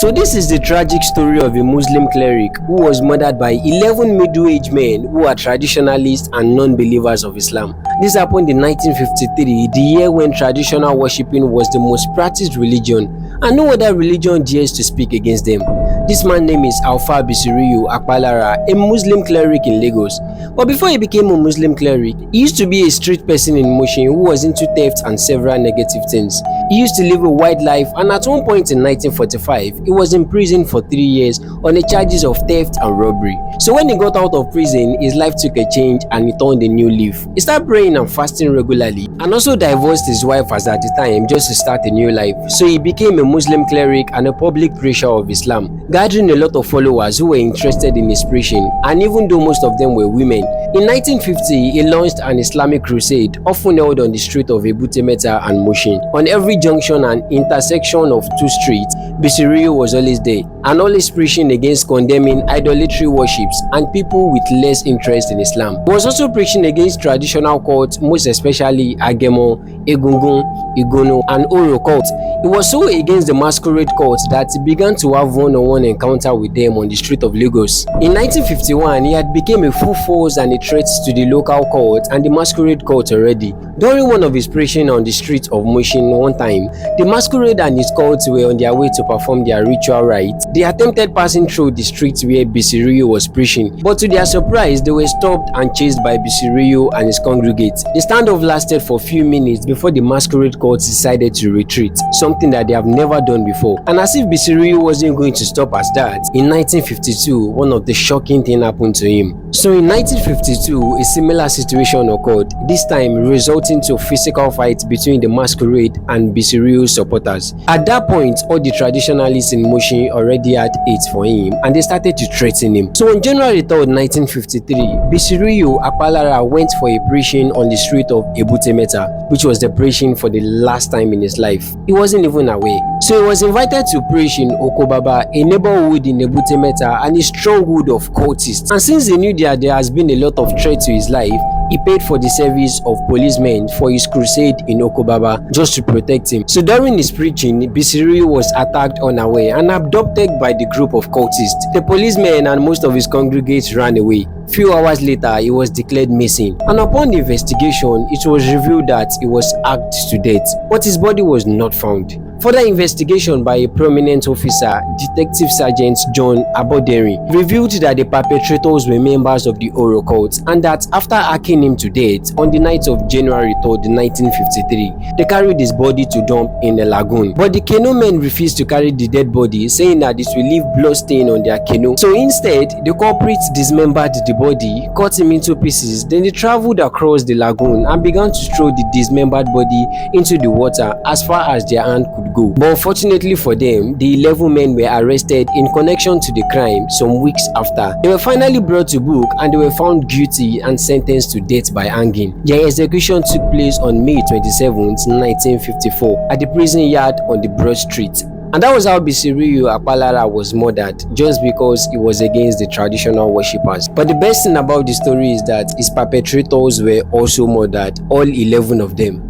So this is the tragic story of a Muslim cleric who was murdered by 11 middle-aged men who are traditionalists and non-believers of Islam. This happened in 1953, the year when traditional worshipping was the most practiced religion and no other religion dares to speak against them. This man's name is Alfa Bisiriyu Apalara, a Muslim cleric in Lagos. But before he became a Muslim cleric, he used to be a street person in Mushin who was into theft and several negative things. He used to live a wild life, and at one point in 1945, he was in prison for 3 years on the charges of theft and robbery. So when he got out of prison, his life took a change and he turned a new leaf. He started praying and fasting regularly and also divorced his wife as at the time just to start a new life. So he became a Muslim cleric and a public preacher of Islam, gathering a lot of followers who were interested in his preaching, and even though most of them were women. In 1950, he launched an Islamic crusade often held on the street of Ebute Metta and Mushin. On every junction and intersection of two streets, Bisiriyu was always there and always preaching against condemning idolatry worships and people with less interest in Islam. He was also preaching against traditional cults, most especially Agemo, Egungun, Igonu, and Oro cults. He was so against the masquerade cults that he began to have one-on-one encounter with them on the street of Lagos. In 1951, he had become a full force and a threat to the local cult and the masquerade cult already. During one of his preaching on the street of Mushin one time, the masquerade and his cults were on their way to perform their ritual rites. They attempted passing through the streets where Bisiriyu was preaching, but to their surprise, they were stopped and chased by Bisiriyu and his congregates. The standoff lasted for a few minutes before the masquerade cult decided to retreat, something that they have never done before. And as if Bisiriyu wasn't going to stop as that, in 1952, one of the shocking things happened to him. So in 1952, a similar situation occurred, this time resulting to a physical fight between the masquerade and Bisiriyu's supporters. At that point, all the traditionalists in Mushin already had it for him and they started to threaten him. So on January 3rd, 1953, Bisiriyu Apalara went for a preaching on the street of Ebute Metta, which was the preaching for the last time in his life. He wasn't even aware. So he was invited to preach in Okobaba, a neighborhood in Ebute Metta and a stronghold of cultists. And since he knew that there has been a lot of threat to his life, he paid for the service of policemen for his crusade in Okobaba just to protect him. So during his preaching, Bisiriyu was attacked unaware and abducted by the group of cultists. The policemen and most of his congregates ran away. Few hours later, he was declared missing, and upon the investigation, it was revealed that he was hacked to death, but his body was not found. Further investigation by a prominent officer, Detective Sergeant John Aboderi, revealed that the perpetrators were members of the Oro cult and that after hacking him to death on the night of January 3rd, 1953, they carried his body to dump in a lagoon. But the canoe men refused to carry the dead body, saying that it will leave blood stain on their canoe. So instead, the culprits dismembered the body, cut him into pieces, then they traveled across the lagoon and began to throw the dismembered body into the water as far as their hand could go. But unfortunately for them, the 11 men were arrested in connection to the crime some weeks after. They were finally brought to book and they were found guilty and sentenced to death by hanging. Their execution took place on May 27, 1954 at the prison yard on the Broad Street. And that was how Bisiriyu Apalara was murdered, just because he was against the traditional worshippers. But the best thing about the story is that his perpetrators were also murdered, all 11 of them.